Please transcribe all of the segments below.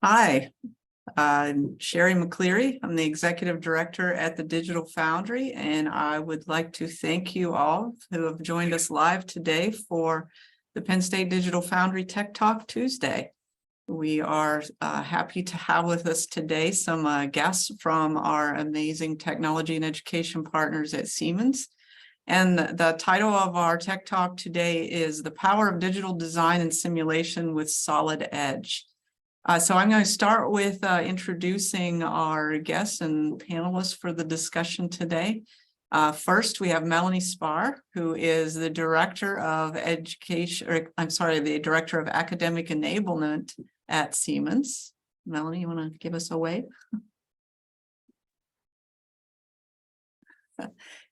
Hi, I'm Sherry McCleary. I'm the Executive Director at the Digital Foundry, and I would like to thank you all who have joined us live today for the Penn State Digital Foundry Tech Talk Tuesday. We are happy to have with us today some guests from our amazing technology and education partners at Siemens. And the title of our Tech Talk today is The Power of Digital Design and Simulation with Solid Edge. So I'm going to start with introducing our guests and panelists for the discussion today. First, we have Melanie Spar, who is the Director of the Director of Academic Enablement at Siemens. Melanie, you want to give us a wave?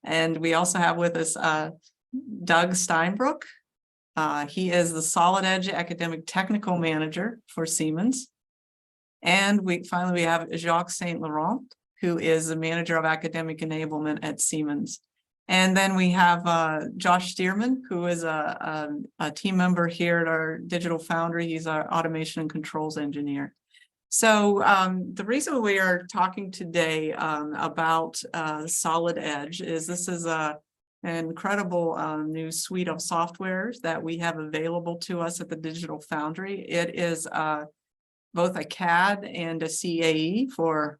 And we also have with us Doug Steinbrook. He is the Solid Edge Academic Technical Manager for Siemens. And we have Jacques Saint Laurent, who is the Manager of Academic Enablement at Siemens. And then we have Josh Stearman, who is a team member here at our Digital Foundry. He's our Automation and Controls Engineer. So the reason we are talking today about Solid Edge is this is an incredible new suite of softwares that we have available to us at the Digital Foundry. It is both a CAD and a CAE for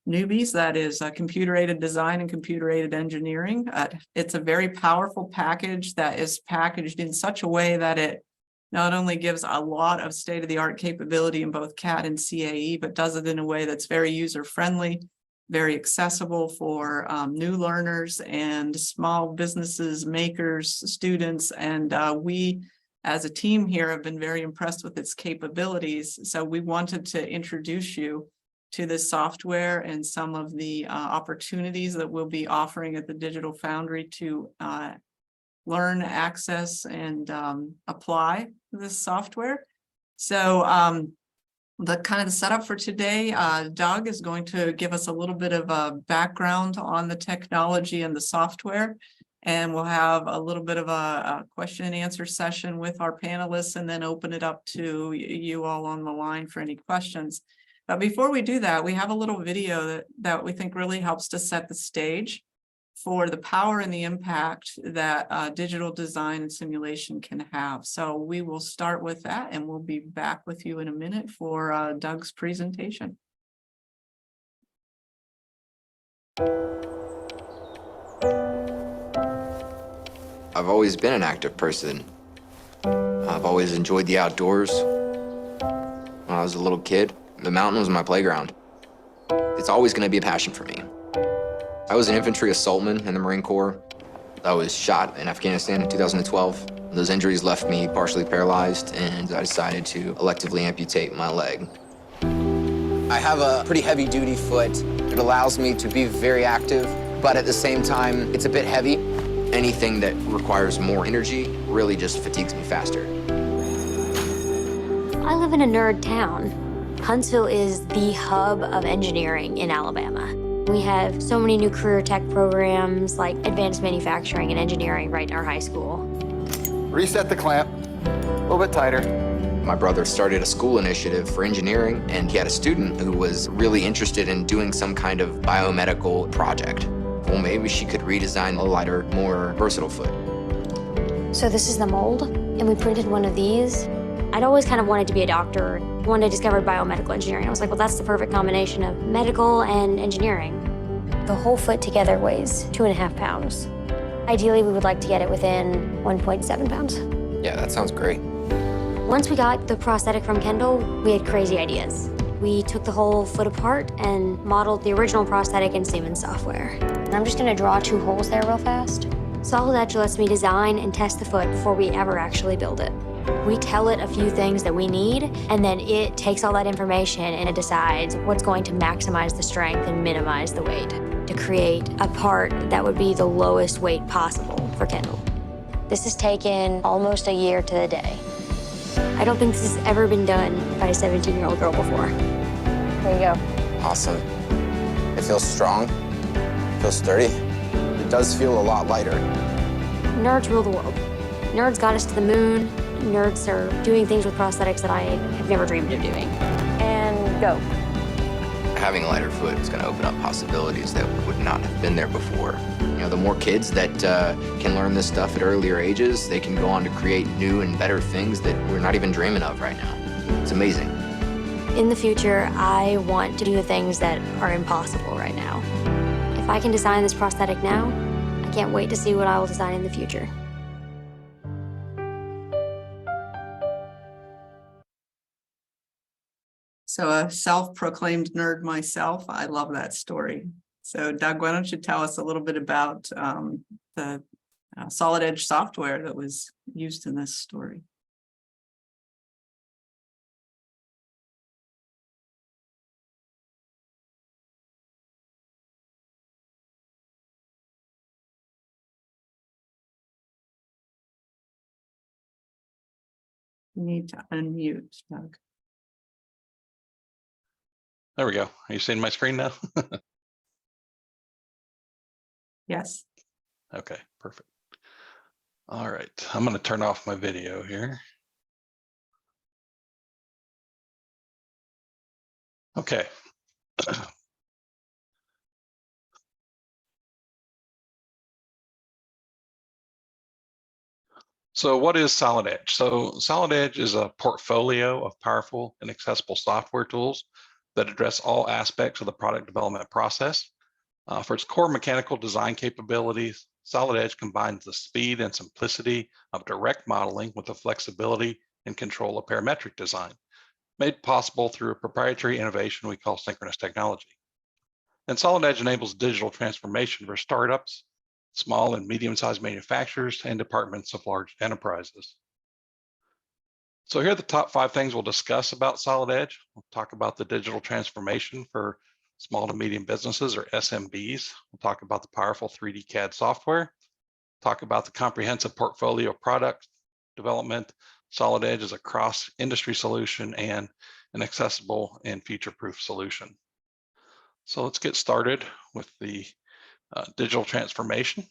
newbies. That is computer-aided design and computer-aided engineering. It's a very powerful package that is packaged in such a way that it not only gives a lot of state-of-the-art capability in both CAD and CAE, but does it in a way that's very user-friendly, very accessible for new learners and small businesses, makers, students. And we, as a team here, have been very impressed with its capabilities. So we wanted to introduce you to this software and some of the opportunities that we'll be offering at the Digital Foundry to learn, access, and apply this software. So the setup for today, Doug is going to give us a little bit of a background on the technology and the software, and we'll have a little bit of a question and answer session with our panelists and then open it up to you all on the line for any questions. But before we do that, we have a little video that we think really helps to set the stage for the power and the impact that digital design and simulation can have. So we will start with that, and we'll be back with you in a minute for Doug's presentation. I've always been an active person. I've always enjoyed the outdoors. When I was a little kid, the mountain was my playground. It's always going to be a passion for me. I was an infantry assaultman in the Marine Corps. I was shot in Afghanistan in 2012. Those injuries left me partially paralyzed, and I decided to electively amputate my leg. I have a pretty heavy-duty foot. It allows me to be very active, but at the same time, it's a bit heavy. Anything that requires more energy really just fatigues me faster. I live in a nerd town. Huntsville is the hub of engineering in Alabama. We have so many new career tech programs like advanced manufacturing and engineering right in our high school. Reset the clamp, a little bit tighter. My brother started a school initiative for engineering, and he had a student who was really interested in doing some kind of biomedical project. Well, maybe she could redesign a lighter, more versatile foot. So this is the mold, and we printed one of these. I'd always kind of wanted to be a doctor. When I discovered biomedical engineering, I was like, well, that's the perfect combination of medical and engineering. The whole foot together weighs 2.5 pounds. Ideally, we would like to get it within 1.7 pounds. Yeah, that sounds great. Once we got the prosthetic from Kendall, we had crazy ideas. We took the whole foot apart and modeled the original prosthetic in Siemens software. And I'm just gonna draw 2 holes there real fast. Solid Edge lets me design and test the foot before we ever actually build it. We tell it a few things that we need, and then it takes all that information and it decides what's going to maximize the strength and minimize the weight to create a part that would be the lowest weight possible for Kendall. This has taken almost a year to the day. I don't think this has ever been done by a 17-year-old girl before. There you go. Awesome. It feels strong, it feels sturdy. It does feel a lot lighter. Nerds rule the world. Nerds got us to the moon, nerds are doing things with prosthetics that I have never dreamed of doing. And go. Having a lighter foot is going to open up possibilities that would not have been there before. You know, the more kids that can learn this stuff at earlier ages, they can go on to create new and better things that we're not even dreaming of right now. It's amazing. In the future, I want to do the things that are impossible right now. If I can design this prosthetic now, I can't wait to see what I will design in the future. So a self-proclaimed nerd myself, I love that story. So Doug, why don't you tell us a little bit about the solid edge software that was used in this story? You need to unmute, Doug. There we go. Are you seeing my screen now? Yes. Okay, perfect. All right, I'm going to turn off my video here. Okay. So what is Solid Edge? So Solid Edge is a portfolio of powerful and accessible software tools that address all aspects of the product development process. For its core mechanical design capabilities, Solid Edge combines the speed and simplicity of direct modeling with the flexibility and control of parametric design, made possible through a proprietary innovation we call synchronous technology. And Solid Edge enables digital transformation for startups, small and medium-sized manufacturers, and departments of large enterprises. So here are the top 5 things we'll discuss about Solid Edge. We'll talk about the digital transformation for small to medium businesses, or SMBs. We'll talk about the powerful 3D CAD software, talk about the comprehensive portfolio of product development. Solid Edge is a cross-industry solution and an accessible and future-proof solution. So let's get started with the digital transformation.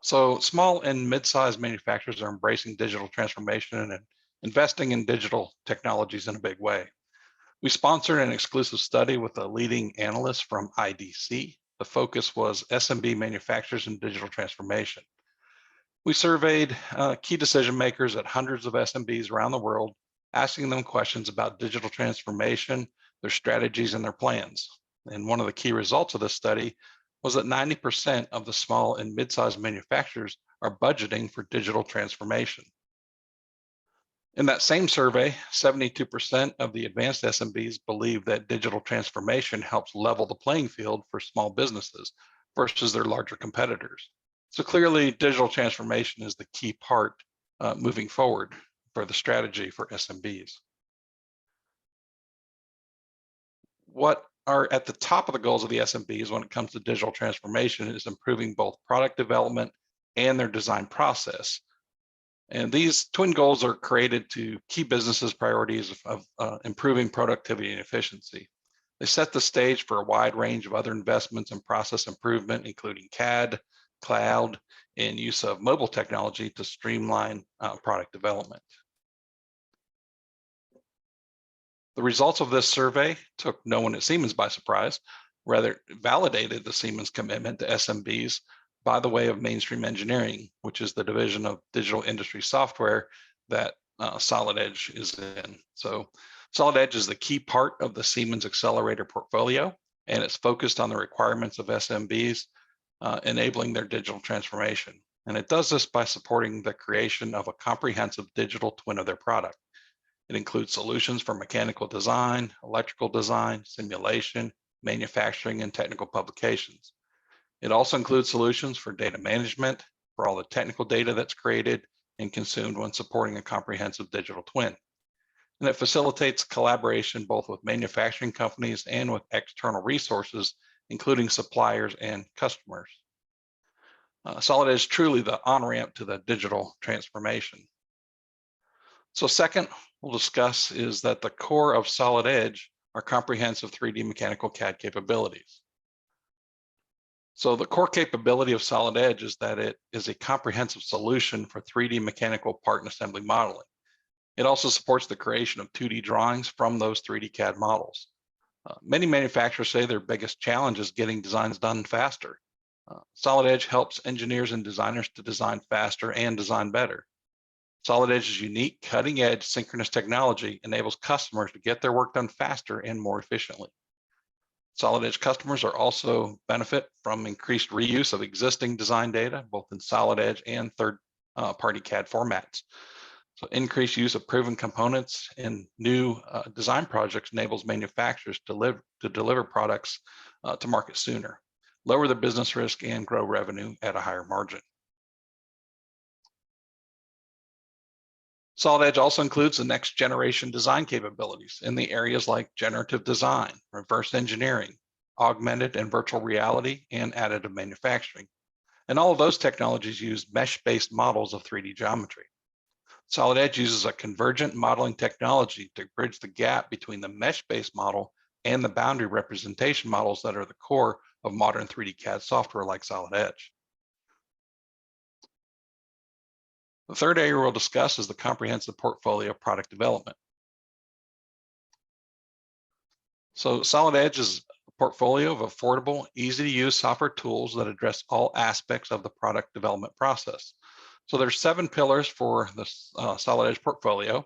So small and mid-sized manufacturers are embracing digital transformation and investing in digital technologies in a big way. We sponsored an exclusive study with a leading analyst from IDC. The focus was SMB manufacturers and digital transformation. We surveyed key decision makers at hundreds of SMBs around the world, asking them questions about digital transformation, their strategies, and their plans. And one of the key results of this study was that 90% of the small and mid-sized manufacturers are budgeting for digital transformation. In that same survey, 72% of the advanced SMBs believe that digital transformation helps level the playing field for small businesses versus their larger competitors. So clearly, digital transformation is the key part moving forward for the strategy for SMBs. What are at the top of the goals of the SMBs when it comes to digital transformation is improving both product development and their design process. And these twin goals are created to key businesses' priorities of improving productivity and efficiency. They set the stage for a wide range of other investments in process improvement, including CAD, cloud, and use of mobile technology to streamline product development. The results of this survey took no one at Siemens by surprise, rather validated the Siemens commitment to SMBs by the way of mainstream engineering, which is the division of digital industry software that Solid Edge is in. So Solid Edge is the key part of the Siemens Accelerator portfolio, and it's focused on the requirements of SMBs, enabling their digital transformation. And it does this by supporting the creation of a comprehensive digital twin of their product. It includes solutions for mechanical design, electrical design, simulation, manufacturing, and technical publications. It also includes solutions for data management, for all the technical data that's created and consumed when supporting a comprehensive digital twin. And it facilitates collaboration both with manufacturing companies and with external resources, including suppliers and customers. Solid Edge is truly the on-ramp to the digital transformation. So second, we'll discuss is that the core of Solid Edge are comprehensive 3D mechanical CAD capabilities. So the core capability of Solid Edge is that it is a comprehensive solution for 3D mechanical part and assembly modeling. It also supports the creation of 2D drawings from those 3D CAD models. Many manufacturers say their biggest challenge is getting designs done faster. Solid Edge helps engineers and designers to design faster and design better. Solid Edge's unique cutting-edge synchronous technology enables customers to get their work done faster and more efficiently. Solid Edge customers are also benefit from increased reuse of existing design data, both in Solid Edge and third-party CAD formats. So increased use of proven components in new design projects enables manufacturers to deliver products to market sooner, lower their business risk, and grow revenue at a higher margin. Solid Edge also includes the next generation design capabilities in the areas like generative design, reverse engineering, augmented and virtual reality, and additive manufacturing. And all of those technologies use mesh-based models of 3D geometry. Solid Edge uses a convergent modeling technology to bridge the gap between the mesh-based model and the boundary representation models that are the core of modern 3D CAD software like Solid Edge. The third area we'll discuss is the comprehensive portfolio of product development. So Solid Edge is a portfolio of affordable, easy-to-use software tools that address all aspects of the product development process. So there's 7 pillars for the Solid Edge portfolio.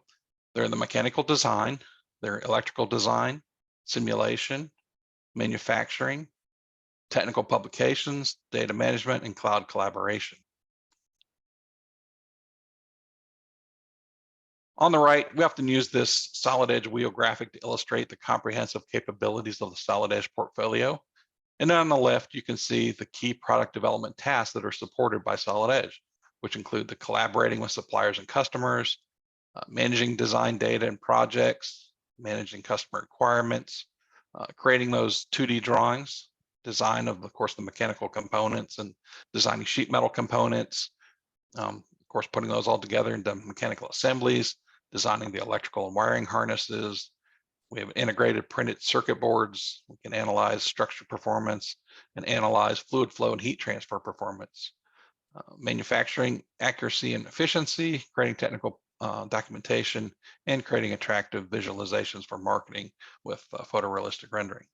They're the mechanical design, they're electrical design, simulation, manufacturing, technical publications, data management, and cloud collaboration. On the right, we often use this Solid Edge wheel graphic to illustrate the comprehensive capabilities of the Solid Edge portfolio. And then on the left, you can see the key product development tasks that are supported by Solid Edge, which include the collaborating with suppliers and customers, managing design data and projects, managing customer requirements, creating those 2D drawings, design of course, the mechanical components and designing sheet metal components, of course, putting those all together into mechanical assemblies, designing the electrical and wiring harnesses. We have integrated printed circuit boards. We can analyze structure performance and analyze fluid flow and heat transfer performance. Manufacturing accuracy and efficiency, creating technical documentation, and creating attractive visualizations for marketing with photorealistic rendering.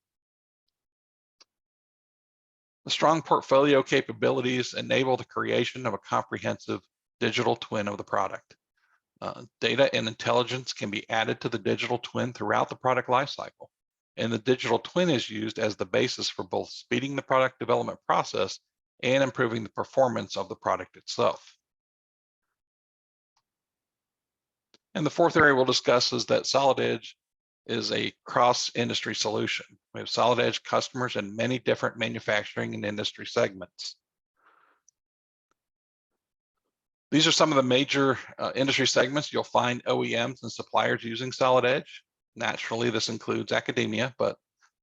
The strong portfolio capabilities enable the creation of a comprehensive digital twin of the product. Data and intelligence can be added to the digital twin throughout the product lifecycle. And the digital twin is used as the basis for both speeding the product development process and improving the performance of the product itself. And the fourth area we'll discuss is that Solid Edge is a cross-industry solution. We have Solid Edge customers in many different manufacturing and industry segments. These are some of the major industry segments. You'll find OEMs and suppliers using Solid Edge. Naturally, this includes academia, but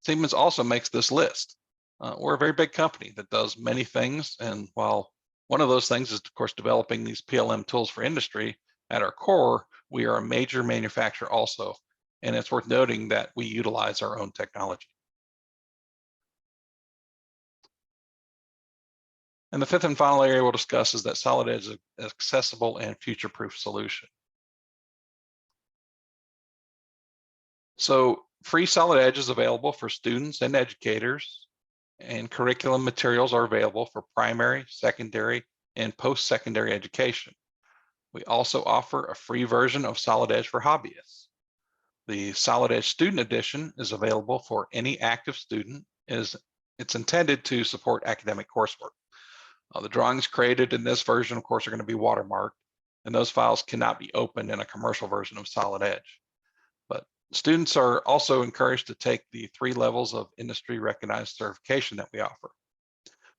Siemens also makes this list. We're a very big company that does many things. And while one of those things is, of course, developing these PLM tools for industry, at our core, we are a major manufacturer also. And it's worth noting that we utilize our own technology. And the fifth and final area we'll discuss is that Solid Edge is an accessible and future-proof solution. So free Solid Edge is available for students and educators, and curriculum materials are available for primary, secondary, and post-secondary education. We also offer a free version of Solid Edge for hobbyists. The Solid Edge Student Edition is available for any active student. It's intended to support academic coursework. The drawings created in this version, of course, are going to be watermarked, and those files cannot be opened in a commercial version of Solid Edge. But students are also encouraged to take the 3 levels of industry recognized certification that we offer.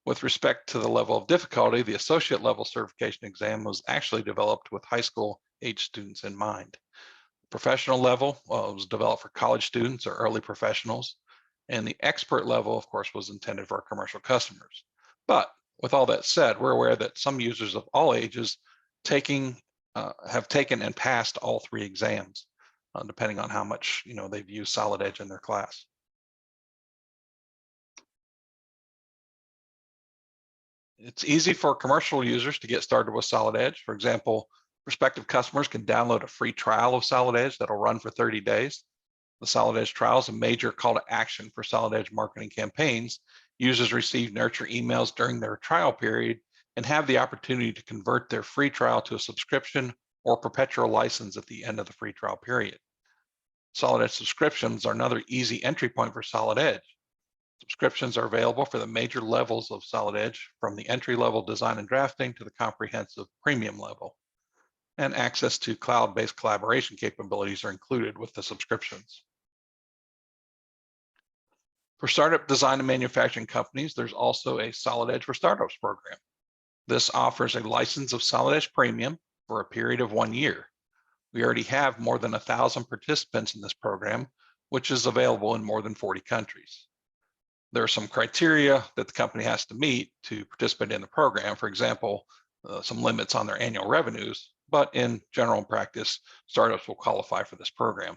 With respect to the level of difficulty, the associate level certification exam was actually developed with high school age students in mind. Professional level was developed for college students or early professionals, and the expert level, of course, was intended for our commercial customers. But with all that said, we're aware that some users of all ages have taken and passed all 3 exams, depending on how much they've used Solid Edge in their class. It's easy for commercial users to get started with Solid Edge. For example, prospective customers can download a free trial of Solid Edge that'll run for 30 days. The Solid Edge trial is a major call to action for Solid Edge marketing campaigns. Users receive nurture emails during their trial period and have the opportunity to convert their free trial to a subscription or perpetual license at the end of the free trial period. Solid Edge subscriptions are another easy entry point for Solid Edge. Subscriptions are available for the major levels of Solid Edge, from the entry-level design and drafting to the comprehensive premium level. And access to cloud-based collaboration capabilities are included with the subscriptions. For startup design and manufacturing companies, there's also a Solid Edge for Startups program. This offers a license of Solid Edge Premium for a period of 1 year. We already have more than 1,000 participants in this program, which is available in more than 40 countries. There are some criteria that the company has to meet to participate in the program. For example, some limits on their annual revenues, but in general practice, startups will qualify for this program.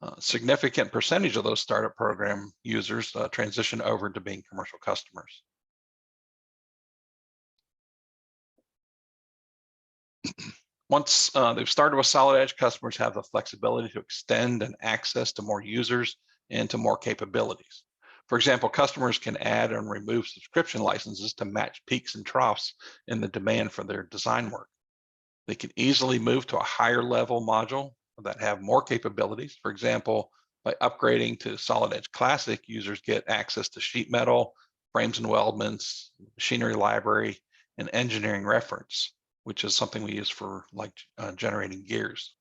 A significant percentage of those startup program users transition over to being commercial customers. Once they've started with Solid Edge, customers have the flexibility to extend and access to more users and to more capabilities. For example, customers can add and remove subscription licenses to match peaks and troughs in the demand for their design work. They can easily move to a higher level module that have more capabilities. For example, by upgrading to Solid Edge Classic, users get access to sheet metal, frames and weldments, machinery library, and engineering reference, which is something we use for generating gears.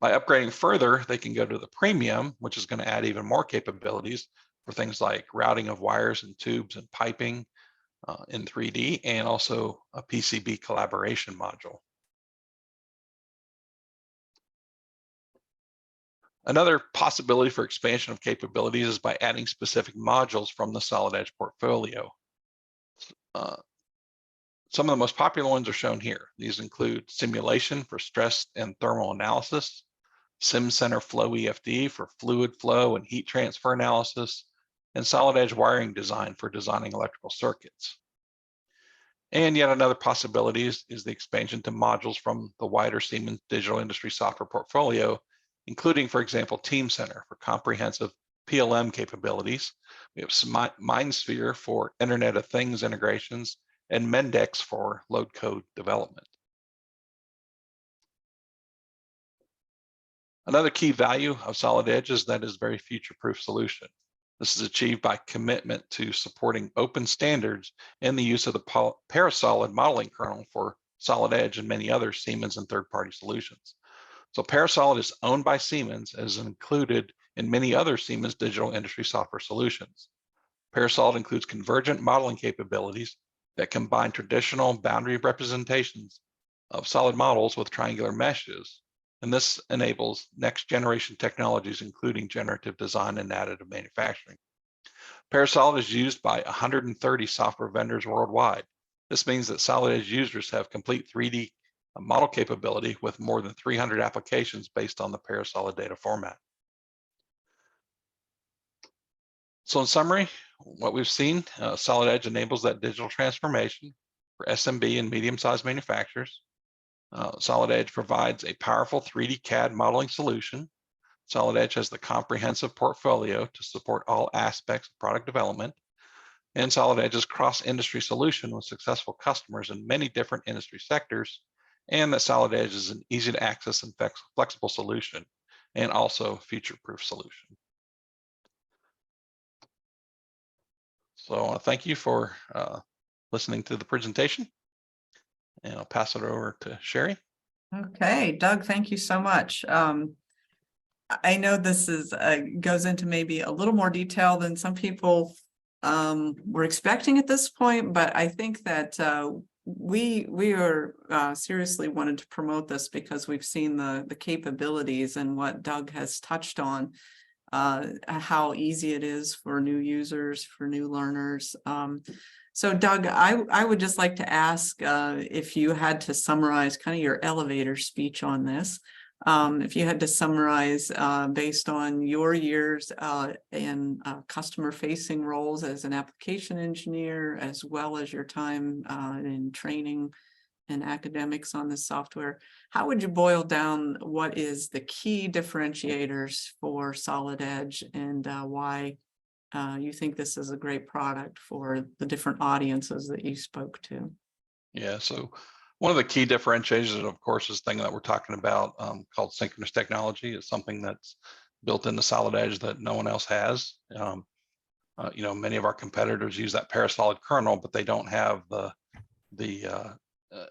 By upgrading further, they can go to the premium, which is going to add even more capabilities for things like routing of wires and tubes and piping in 3D, and also a PCB collaboration module. Another possibility for expansion of capabilities is by adding specific modules from the Solid Edge portfolio. Some of the most popular ones are shown here. These include simulation for stress and thermal analysis, SimCenter Flow EFD for fluid flow and heat transfer analysis, and Solid Edge wiring design for designing electrical circuits. And yet another possibility is the expansion to modules from the wider Siemens digital industry software portfolio, including, for example, TeamCenter for comprehensive PLM capabilities. We have MindSphere for Internet of Things integrations, and Mendex for load code development. Another key value of Solid Edge is that it's a very future-proof solution. This is achieved by commitment to supporting open standards and the use of the Parasolid modeling kernel for Solid Edge and many other Siemens and third-party solutions. So Parasolid is owned by Siemens and is included in many other Siemens digital industry software solutions. Parasolid includes convergent modeling capabilities that combine traditional boundary representations of solid models with triangular meshes. And this enables next generation technologies, including generative design and additive manufacturing. Parasolid is used by 130 software vendors worldwide. This means that Solid Edge users have complete 3D model capability with more than 300 applications based on the Parasolid data format. So in summary, what we've seen, Solid Edge enables that digital transformation for SMB and medium-sized manufacturers. Solid Edge provides a powerful 3D CAD modeling solution. Solid Edge has the comprehensive portfolio to support all aspects of product development. And Solid Edge's cross-industry solution with successful customers in many different industry sectors. And that Solid Edge is an easy to access and flexible solution, and also future-proof solution. So thank you for listening to the presentation. And I'll pass it over to Sherry. Okay, Doug, thank you so much. I know this is goes into maybe a little more detail than some people were expecting at this point, but I think that we are seriously wanted to promote this because we've seen the capabilities and what Doug has touched on, how easy it is for new users, for new learners. So Doug, I would just like to ask if you had to summarize kind of your elevator speech on this, If you had to summarize based on your years in customer-facing roles as an application engineer, as well as your time in training and academics on this software, how would you boil down what is the key differentiators for Solid Edge and why you think this is a great product for the different audiences that you spoke to? Yeah, so one of the key differentiators, of course, is the thing that we're talking about called synchronous technology. It's something that's built into Solid Edge that no one else has. Many of our competitors use that parasolid kernel, but they don't have the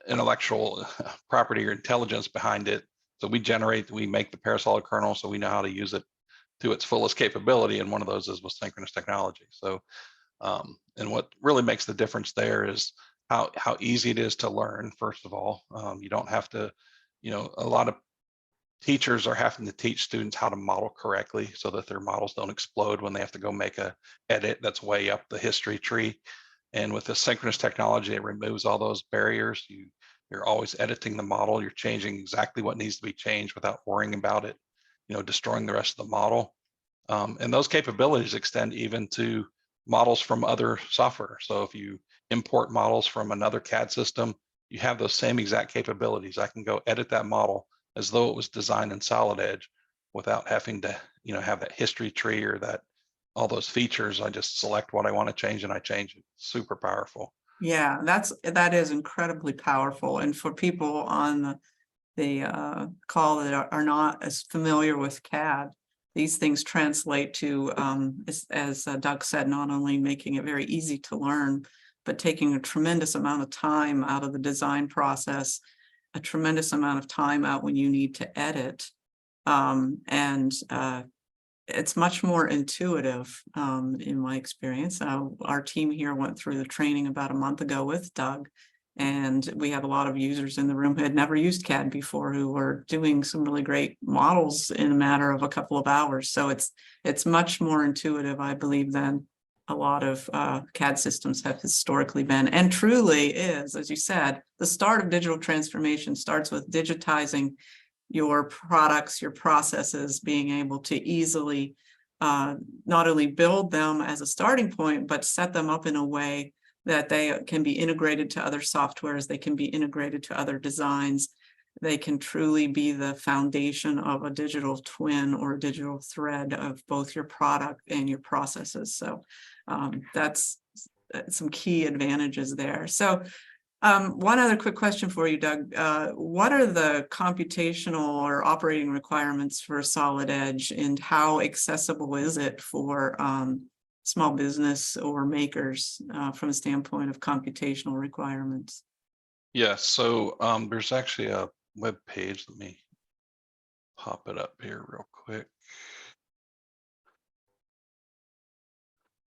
intellectual property or intelligence behind it. So we make the parasolid kernel, so we know how to use it to its fullest capability, and one of those is with synchronous technology. So, and what really makes the difference there is how easy it is to learn. First of all, you don't have to, a lot of teachers are having to teach students how to model correctly so that their models don't explode when they have to go make a edit that's way up the history tree. And with the synchronous technology, it removes all those barriers. You're always editing the model. You're changing exactly what needs to be changed without worrying about it, destroying the rest of the model. And those capabilities extend even to models from other software. So if you import models from another CAD system, you have those same exact capabilities. I can go edit that model as though it was designed in Solid Edge without having to, have that history tree or all those features. I just select what I want to change and I change it. Super powerful. Yeah, that is incredibly powerful. And for people on the call that are not as familiar with CAD, these things translate to, as Doug said, not only making it very easy to learn, but taking a tremendous amount of time out of the design process, a tremendous amount of time out when you need to edit. It's much more intuitive in my experience. Our team here went through the training about a month ago with Doug, and we had a lot of users in the room who had never used CAD before who were doing some really great models in a matter of a couple of hours. So it's much more intuitive, I believe, than a lot of CAD systems have historically been, and truly is, as you said, the start of digital transformation starts with digitizing your products, your processes, being able to easily not only build them as a starting point, but set them up in a way that they can be integrated to other softwares, they can be integrated to other designs, they can truly be the foundation of a digital twin or a digital thread of both your product and your processes. So that's some key advantages there. So one other quick question for you, Doug. What are the computational or operating requirements for Solid Edge, and how accessible is it for small business or makers from a standpoint of computational requirements? Yes, so there's actually a web page. Let me pop it up here real quick.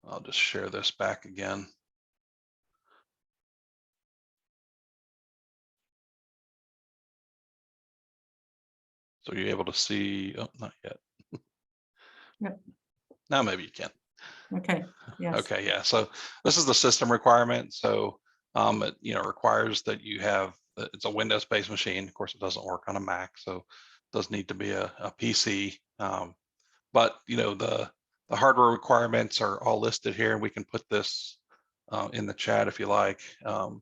I'll just share this back again. So you're able to see, oh, not yet. Yep. Now maybe you can. Okay. Yes. Okay, yeah. So this is the system requirement. So it requires that you have, it's a Windows-based machine. Of course, it doesn't work on a Mac, so it does need to be a PC. But the hardware requirements are all listed here, and we can put this in the chat if you like. Okay.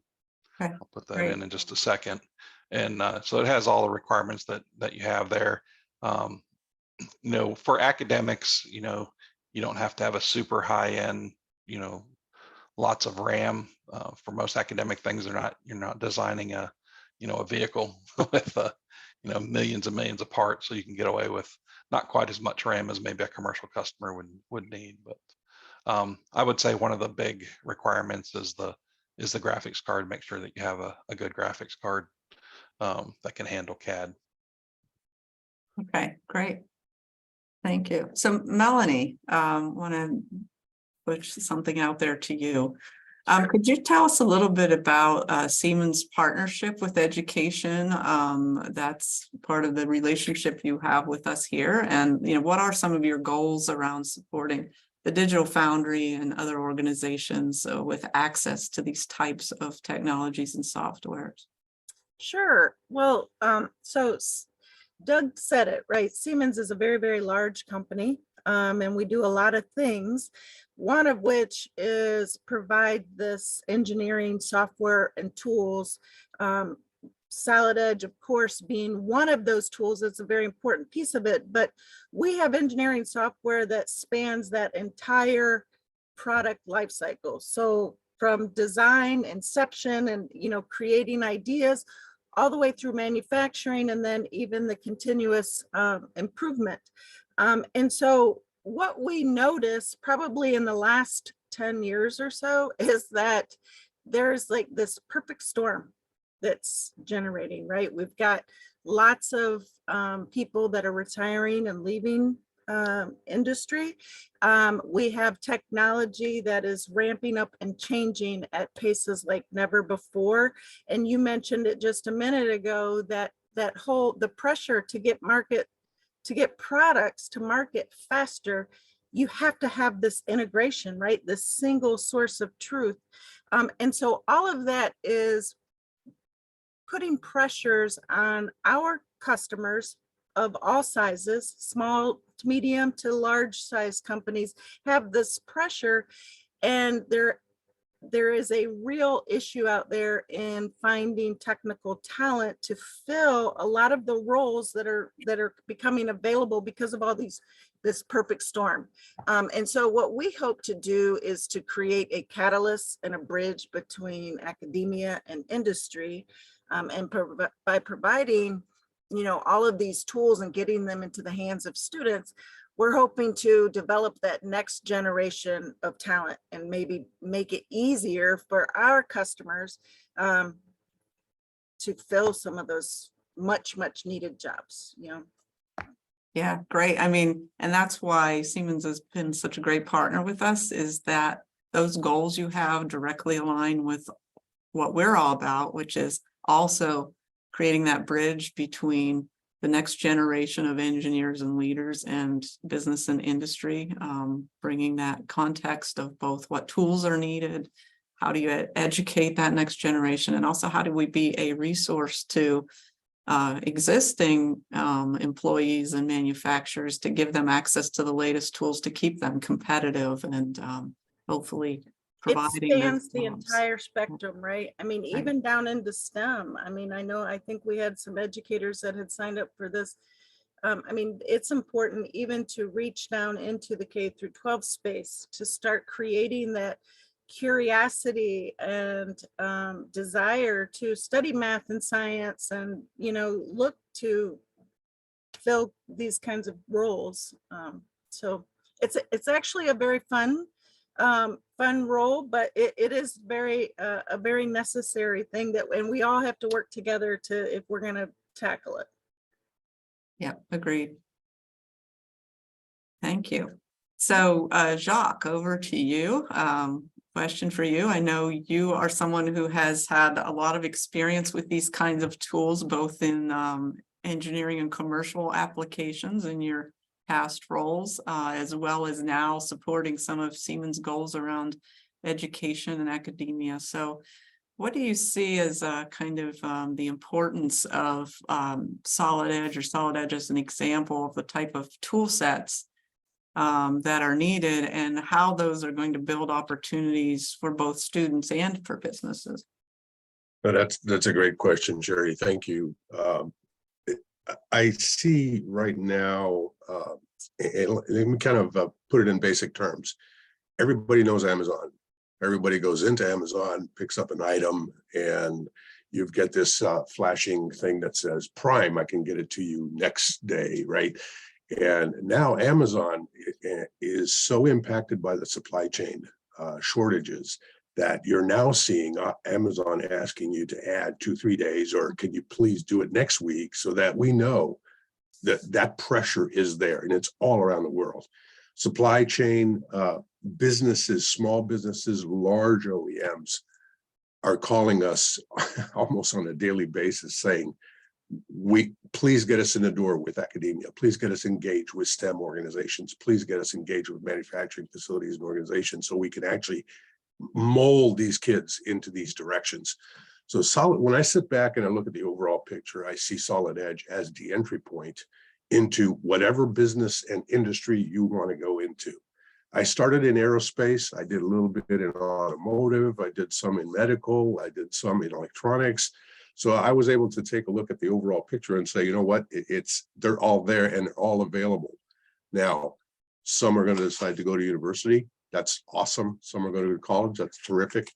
I'll put that in just a second. And so it has all the requirements that you have there. For academics, you don't have to have a super high end, lots of RAM. For most academic things, you're not designing a vehicle with millions and millions of parts, so you can get away with not quite as much RAM as maybe a commercial customer would need. But I would say one of the big requirements is the graphics card. Make sure that you have a good graphics card that can handle CAD. Okay, great. Thank you. So Melanie, want to push something out there to you. Could you tell us a little bit about Siemens' partnership with education? That's part of the relationship you have with us here. And what are some of your goals around supporting the Digital Foundry and other organizations with access to these types of technologies and softwares? Sure. Well, so Doug said it, right? Siemens is a very, very large company, and we do a lot of things. One of which is provide this engineering software and tools. Solid Edge, of course, being one of those tools. It's a very important piece of it, but we have engineering software that spans that entire product life cycle. So from design, inception, and creating ideas, all the way through manufacturing, and then even the continuous improvement. And so what we noticed probably in the last 10 years or so is that there's like this perfect storm that's generating, right? We've got lots of people that are retiring and leaving industry. We have technology that is ramping up and changing at paces like never before. And you mentioned it just a minute ago, that the pressure to get products to market faster, you have to have this integration, right? This single source of truth. And so all of that is putting pressures on our customers of all sizes, small to medium to large size companies have this pressure. And there is a real issue out there in finding technical talent to fill a lot of the roles that are becoming available because of all this perfect storm. And so what we hope to do is to create a catalyst and a bridge between academia and industry. And by providing, all of these tools and getting them into the hands of students, we're hoping to develop that next generation of talent and maybe make it easier for our customers to fill some of those much needed jobs, Yeah, great. I mean, and that's why Siemens has been such a great partner with us, is that those goals you have directly align with what we're all about, which is also creating that bridge between the next generation of engineers and leaders and business and industry, bringing that context of both what tools are needed, how do you educate that next generation, and also how do we be a resource to existing employees and manufacturers to give them access to the latest tools to keep them competitive and hopefully providing. It spans the entire spectrum, right? I mean, Right. even down into STEM. I mean, I think we had some educators that had signed up for this. I mean, it's important even to reach down into the K through 12 space to start creating that curiosity and desire to study math and science and, look to fill these kinds of roles. So it's actually a very fun role, but it is a very necessary thing and we all have to work together if we're going to tackle it. Yeah, agreed. Thank you. So Jacques, over to you. Question for you. I know you are someone who has had a lot of experience with these kinds of tools, both in engineering and commercial applications in your past roles, as well as now supporting some of Siemens' goals around education and academia. So what do you see as kind of the importance of Solid Edge, or Solid Edge as an example of the type of tool sets that are needed, and how those are going to build opportunities for both students and for businesses? That's a great question, Sherry. Thank you. I see right now, let me kind of put it in basic terms. Everybody knows Amazon. Everybody goes into Amazon, picks up an item, and you've got this flashing thing that says Prime, I can get it to you next day, right? And now Amazon is so impacted by the supply chain shortages that you're now seeing Amazon asking you to add 2-3 days, or can you please do it next week, so that we know that pressure is there, and it's all around the world. Supply chain businesses, small businesses, large OEMs are calling us almost on a daily basis saying, please get us in the door with academia. Please get us engaged with STEM organizations. Please get us engaged with manufacturing facilities and organizations so we can actually mold these kids into these directions. So when I sit back and I look at the overall picture, I see Solid Edge as the entry point into whatever business and industry you want to go into. I started in aerospace. I did a little bit in automotive. I did some in medical. I did some in electronics. So I was able to take a look at the overall picture and say, you know what, they're all there and they're all available. Now, some are going to decide to go to university. That's awesome. Some are going to go to college. That's terrific.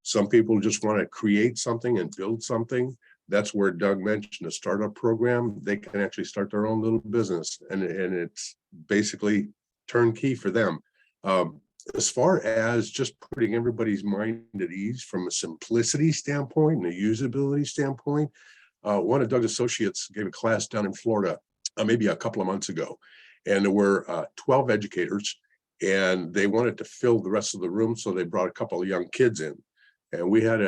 Some people just want to create something and build something. That's where Doug mentioned a startup program. They can actually start their own little business, and it's basically turnkey for them. As far as just putting everybody's mind at ease from a simplicity standpoint and a usability standpoint, one of Doug's associates gave a class down in Florida maybe a couple of months ago, and there were 12 educators, and they wanted to fill the rest of the room, so they brought a couple of young kids in. And we had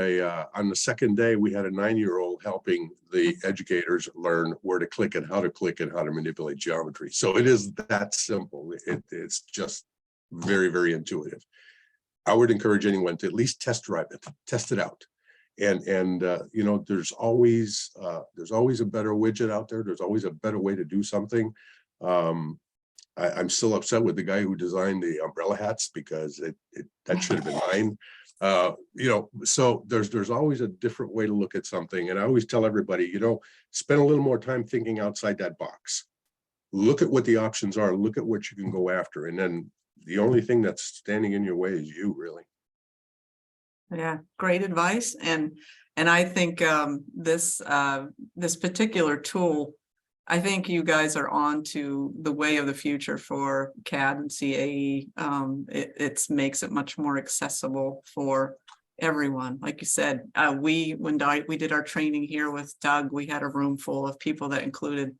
on the second day, we had a 9-year-old helping the educators learn where to click and how to manipulate geometry. So it is that simple. It's just very, very intuitive. I would encourage anyone to at least test drive it, test it out. And you know, there's always a better widget out there. There's always a better way to do something. I'm still upset with the guy who designed the umbrella hats, because that should have been mine. You know, so there's always a different way to look at something. And I always tell everybody, you know, spend a little more time thinking outside that box. Look at what the options are, look at what you can go after. And then the only thing that's standing in your way is you, really. Yeah, great advice. And I think this particular tool, I think you guys are on to the way of the future for CAD and CAE. It makes it much more accessible for everyone. Like you said, when we did our training here with Doug, we had a room full of people that included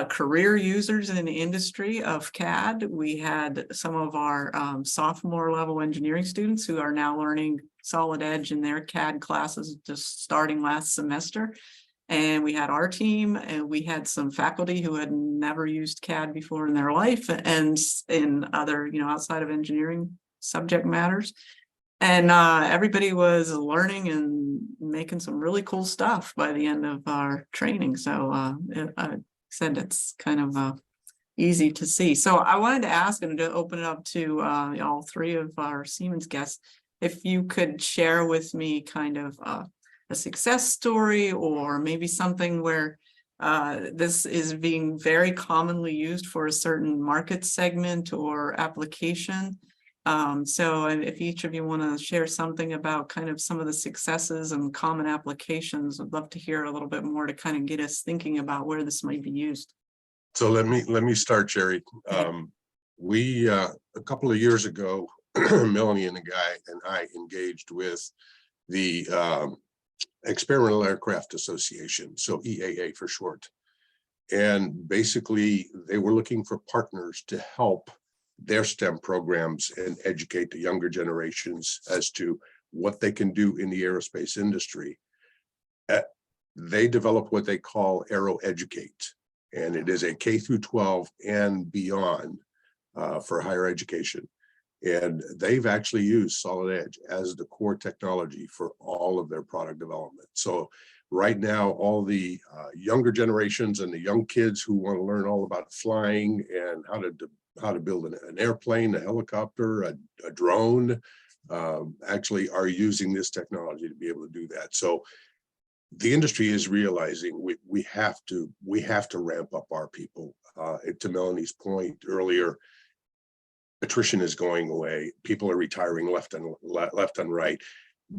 career users in the industry of CAD. We had some of our sophomore level engineering students who are now learning Solid Edge in their CAD classes just starting last semester. And we had our team, and we had some faculty who had never used CAD before in their life, and in other, you know, outside of engineering subject matters. And everybody was learning and making some really cool stuff by the end of our training. So I said it's kind of easy to see. So I wanted to ask, and to open it up to all three of our Siemens guests, if you could share with me kind of a success story, or maybe something where this is being very commonly used for a certain market segment or application. So if each of you want to share something about kind of some of the successes and common applications, I'd love to hear a little bit more to kind of get us thinking about where this might be used. So let me start, Jerry. We a couple of years ago, Melanie and the guy and I engaged with the Experimental Aircraft Association, so EAA for short. And basically, they were looking for partners to help their STEM programs and educate the younger generations as to what they can do in the aerospace industry. They developed what they call Aero Educate, and it is a K through 12 and beyond for higher education. And they've actually used Solid Edge as the core technology for all of their product development. So right now, all the younger generations and the young kids who want to learn all about flying and how to build an airplane, a helicopter, a drone, actually are using this technology to be able to do that. So the industry is realizing we have to ramp up our people. To Melanie's point earlier, attrition is going away. People are retiring left and right.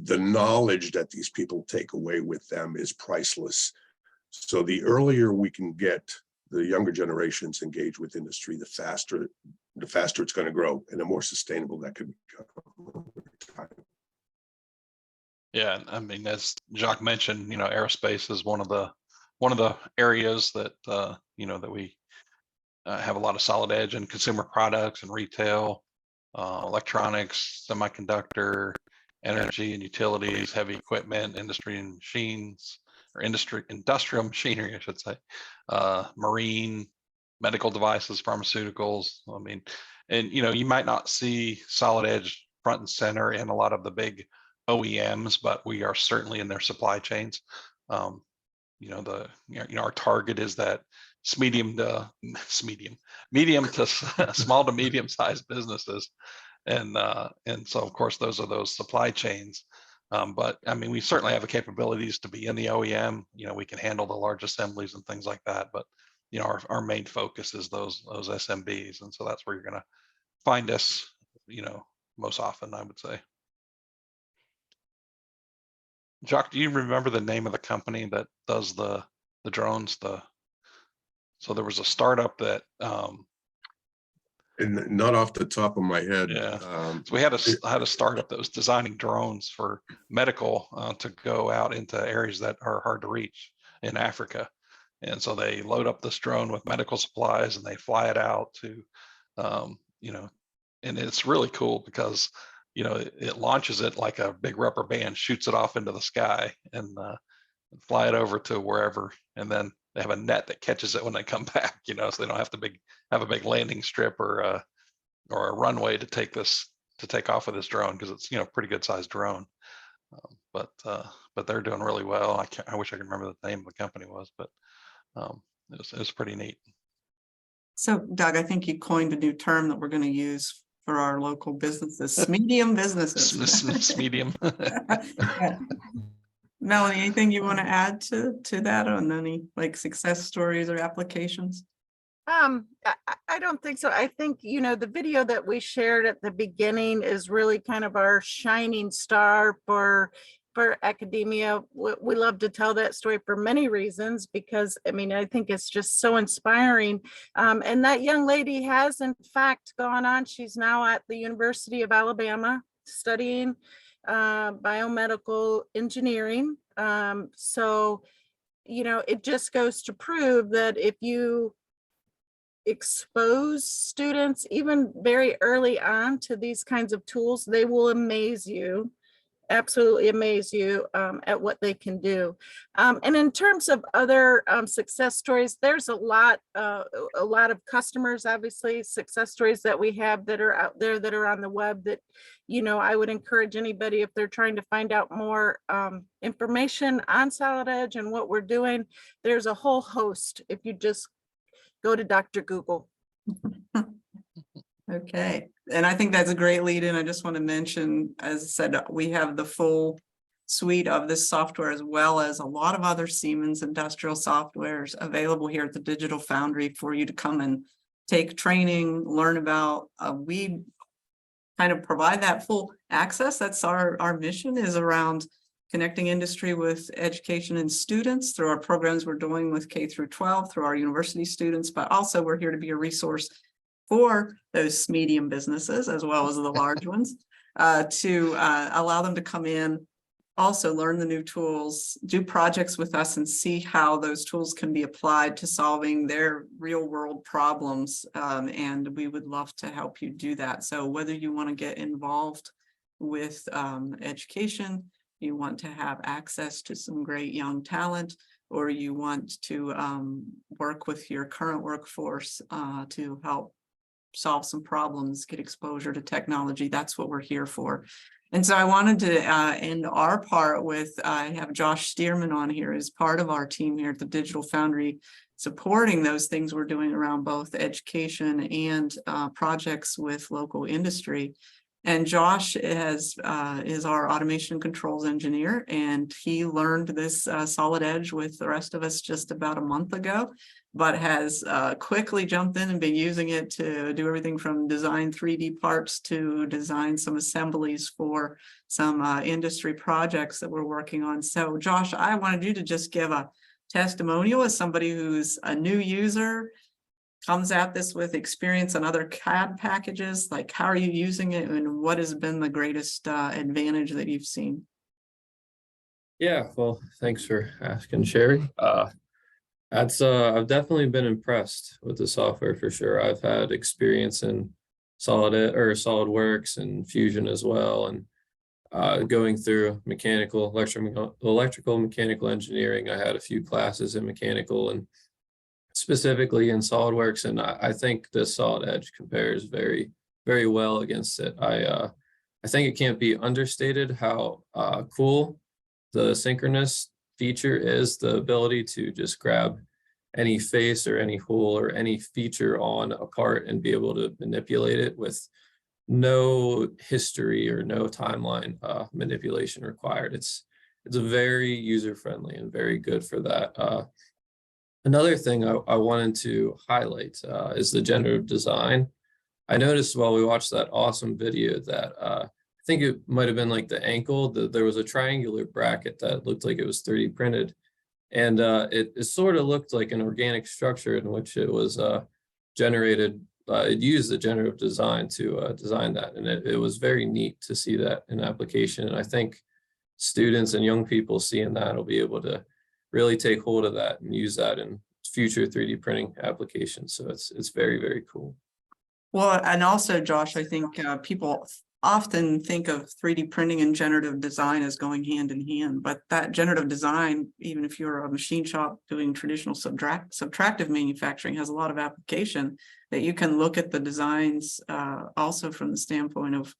The knowledge that these people take away with them is priceless. So the earlier we can get the younger generations engaged with industry, the faster it's going to grow, and the more sustainable that could become over time. Yeah, I mean, as Jacques mentioned, you know, aerospace is one of the areas that you know, that we have a lot of Solid Edge in consumer products and retail, electronics, semiconductor, energy and utilities, heavy equipment, industry and machines, or industrial machinery, I should say, marine, medical devices, pharmaceuticals. I mean, and you know, you might not see Solid Edge front and center in a lot of the big OEMs, but we are certainly in their supply chains. Our target is that medium to small to medium sized businesses, and so of course those supply chains. But I mean, we certainly have the capabilities to be in the OEM. We can handle the large assemblies and things like that. But our main focus is those SMBs, and so that's where you're going to find us. Most often, I would say. Jacques, do you remember the name of the company that does the drones? So there was a startup that And not off the top of my head. Yeah. So we had a startup that was designing drones for medical to go out into areas that are hard to reach in Africa. And so they load up this drone with medical supplies and they fly it out to, and it's really cool because, it launches it like a big rubber band, shoots it off into the sky and fly it over to wherever. And then they have a net that catches it when they come back, so they don't have to have a big landing strip or a runway to take off with this drone, because it's pretty good sized drone. But they're doing really well. I wish I could remember the name of the company was, but it was pretty neat. So Doug, I think you coined a new term that we're going to use for our local businesses, medium businesses. Medium. Melanie, anything you want to add to that on any success stories or applications? I don't think so. I think, the video that we shared at the beginning is really kind of our shining star for academia. We love to tell that story for many reasons, because I think it's just so inspiring. And that young lady has in fact gone on. She's now at the University of Alabama studying biomedical engineering. So, it just goes to prove that if you expose students even very early on to these kinds of tools, they will amaze you, absolutely amaze you at what they can do. And in terms of other success stories, there's a lot of customers, obviously, success stories that we have that are out there that are on the web that, I would encourage anybody, if they're trying to find out more information on Solid Edge and what we're doing, there's a whole host if you just go to Dr. Google. Okay. And I think that's a great lead in. I just want to mention, as I said, we have the full suite of this software, as well as a lot of other Siemens industrial softwares available here at the Digital Foundry for you to come and take training, learn about. We kind of provide that full access. That's our mission, is around connecting industry with education and students through our programs we're doing with K through 12, through our university students, but also we're here to be a resource for those medium businesses as well as the large ones, to allow them to come in, also learn the new tools, do projects with us, and see how those tools can be applied to solving their real world problems. And we would love to help you do that. So whether you want to get involved with education, you want to have access to some great young talent, or you want to work with your current workforce to help solve some problems, get exposure to technology, that's what we're here for. And so I wanted to end our part with, I have Josh Stearman on here as part of our team here at the Digital Foundry, supporting those things we're doing around both education and projects with local industry. And Josh is our automation controls engineer, and he learned this Solid Edge with the rest of us just about a month ago, but has quickly jumped in and been using it to do everything from design 3D parts to design some assemblies for some industry projects that we're working on. So Josh, I wanted you to just give a testimonial as somebody who's a new user, comes at this with experience on other CAD packages. Like, how are you using it, and what has been the greatest advantage that you've seen? Yeah, well, thanks for asking, Sherry. I've definitely been impressed with the software for sure. I've had experience in SolidWorks and Fusion as well, and going through electrical mechanical engineering. I had a few classes in mechanical and specifically in SolidWorks, and I think this Solid Edge compares very, very well against it. I I think it can't be understated how cool the synchronous feature is, the ability to just grab any face or any hole or any feature on a part and be able to manipulate it with no history or no timeline manipulation required. It's very user-friendly and very good for that. Another thing I wanted to highlight is the generative design. I noticed while we watched that awesome video that I think it might have been like the ankle, there was a triangular bracket that looked like it was 3D printed. And it sort of looked like an organic structure in which it was generated. It used the generative design to design that. And it was very neat to see that in application. And I think students and young people seeing that will be able to really take hold of that and use that in future 3D printing applications. So it's very, very cool. Well, and also, Josh, I think people often think of 3D printing and generative design as going hand in hand, but that generative design, even if you're a machine shop doing traditional subtractive manufacturing, has a lot of application that you can look at the designs also from the standpoint of,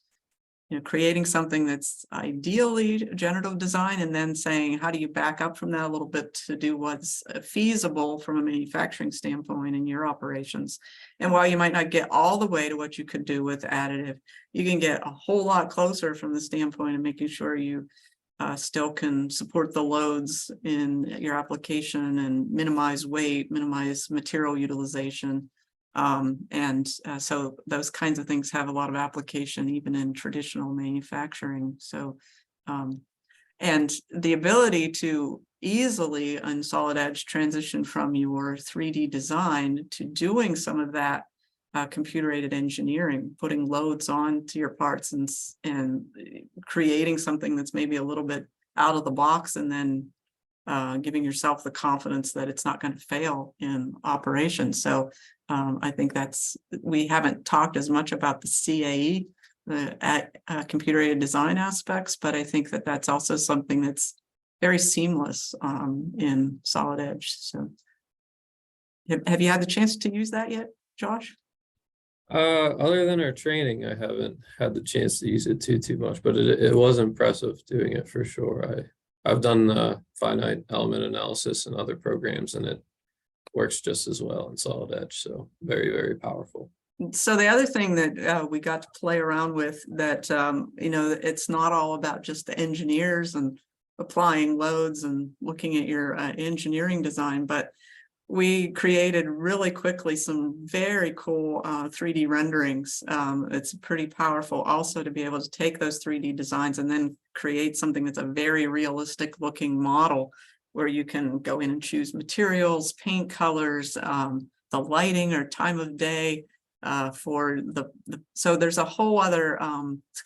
you know, creating something that's ideally generative design and then saying, how do you back up from that a little bit to do what's feasible from a manufacturing standpoint in your operations. And while you might not get all the way to what you could do with additive, you can get a whole lot closer from the standpoint of making sure you still can support the loads in your application and minimize weight, minimize material utilization. So those kinds of things have a lot of application even in traditional manufacturing. So, and the ability to easily on Solid Edge transition from your 3D design to doing some of that computer-aided engineering, putting loads onto your parts and creating something that's maybe a little bit out of the box, and then giving yourself the confidence that it's not going to fail in operation. So I think we haven't talked as much about the CAE, the computer-aided design aspects, but I think that's also something that's very seamless in Solid Edge. So have you had the chance to use that yet, Josh? Other than our training, I haven't had the chance to use it too much, but it was impressive doing it for sure. I've done finite element analysis and other programs, and it works just as well in Solid Edge. So very, very powerful. So the other thing that we got to play around with that, you know, it's not all about just the engineers and applying loads and looking at your engineering design, but we created really quickly some very cool 3D renderings. It's pretty powerful also to be able to take those 3D designs and then create something that's a very realistic looking model where you can go in and choose materials, paint colors, the lighting or time of day for so there's a whole other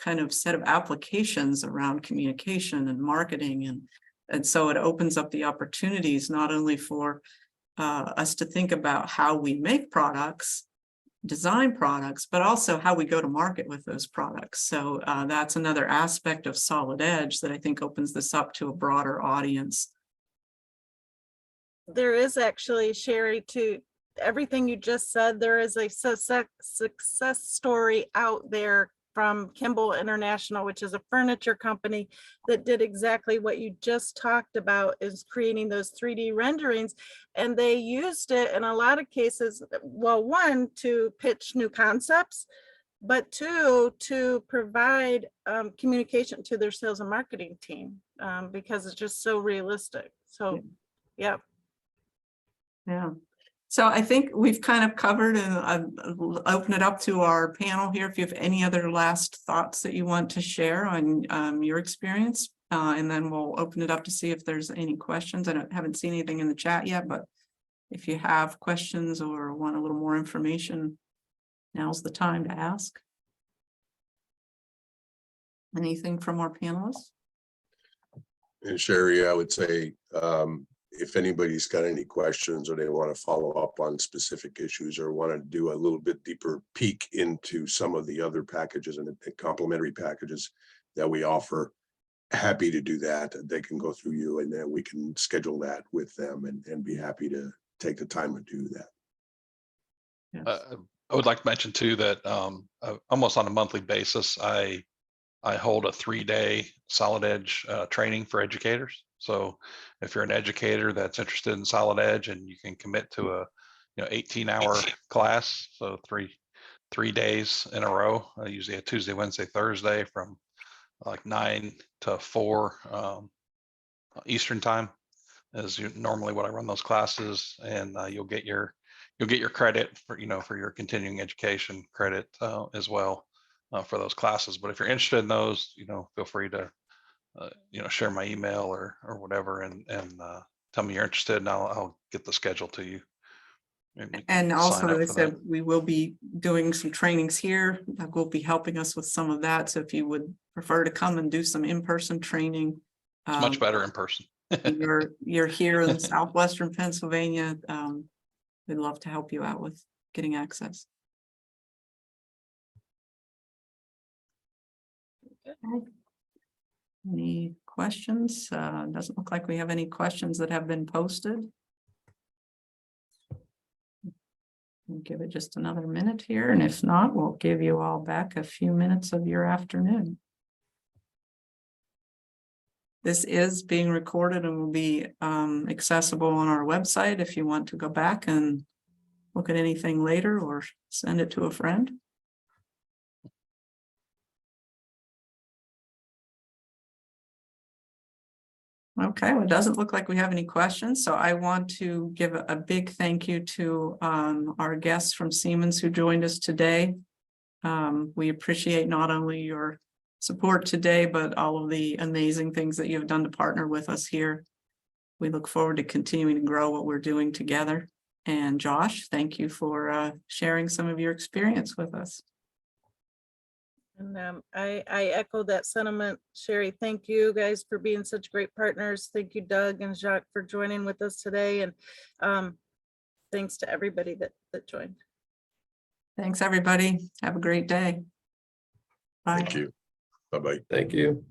kind of set of applications around communication and marketing. And so it opens up the opportunities not only for us to think about how we make products, design products, but also how we go to market with those products. So that's another aspect of Solid Edge that I think opens this up to a broader audience. There is actually, Sherry, to everything you just said, there is a success story out there from Kimball International, which is a furniture company that did exactly what you just talked about, is creating those 3D renderings. And they used it in a lot of cases, well, one, to pitch new concepts, but two, to provide communication to their sales and marketing team because it's just so realistic. So, yeah. Yeah. So I think we've kind of covered, and I'll open it up to our panel here if you have any other last thoughts that you want to share on your experience, and then we'll open it up to see if there's any questions. I haven't seen anything in the chat yet, but if you have questions or want a little more information, now's the time to ask. Anything from our panelists? And Sherry, I would say, if anybody's got any questions or they want to follow up on specific issues or want to do a little bit deeper peek into some of the other packages and complementary packages that we offer, happy to do that. They can go through you and then we can schedule that with them and be happy to take the time to do that. Yes. I would like to mention too that almost on a monthly basis, I I hold a 3-day solid edge training for educators. So if you're an educator that's interested in solid edge and you can commit to a 18-hour class, so three days in a row, usually a Tuesday, Wednesday, Thursday from like 9 to 4 Eastern time is normally what I run those classes, and you'll get your credit for for your continuing education credit as well for those classes. But if you're interested in those, feel free to share my email or whatever, and tell me you're interested, and I'll get the schedule to you. And also, sign up as I for that. said, we will be doing some trainings here. Doug will be helping us with some of that. So if you would prefer to come and do some in-person training, It's much better in person. you're here in southwestern Pennsylvania. We'd love to help you out with getting access. Okay. Any questions? Doesn't look like we have any questions that have been posted. We'll give it just another minute here, and if not, we'll give you all back a few minutes of your afternoon. This is being recorded and will be accessible on our website if you want to go back and look at anything later or send it to a friend. Okay, well, it doesn't look like we have any questions, so I want to give a big thank you to our guests from Siemens who joined us today. We appreciate not only your support today, but all of the amazing things that you've done to partner with us here. We look forward to continuing to grow what we're doing together. And Josh, thank you for sharing some of your experience with us. And I echo that sentiment, Sherry. Thank you guys for being such great partners. Thank you, Doug and Jacques, for joining with us today. And thanks to everybody that joined. Thanks, everybody. Have a great day. Bye. Thank you. Bye-bye. Thank you.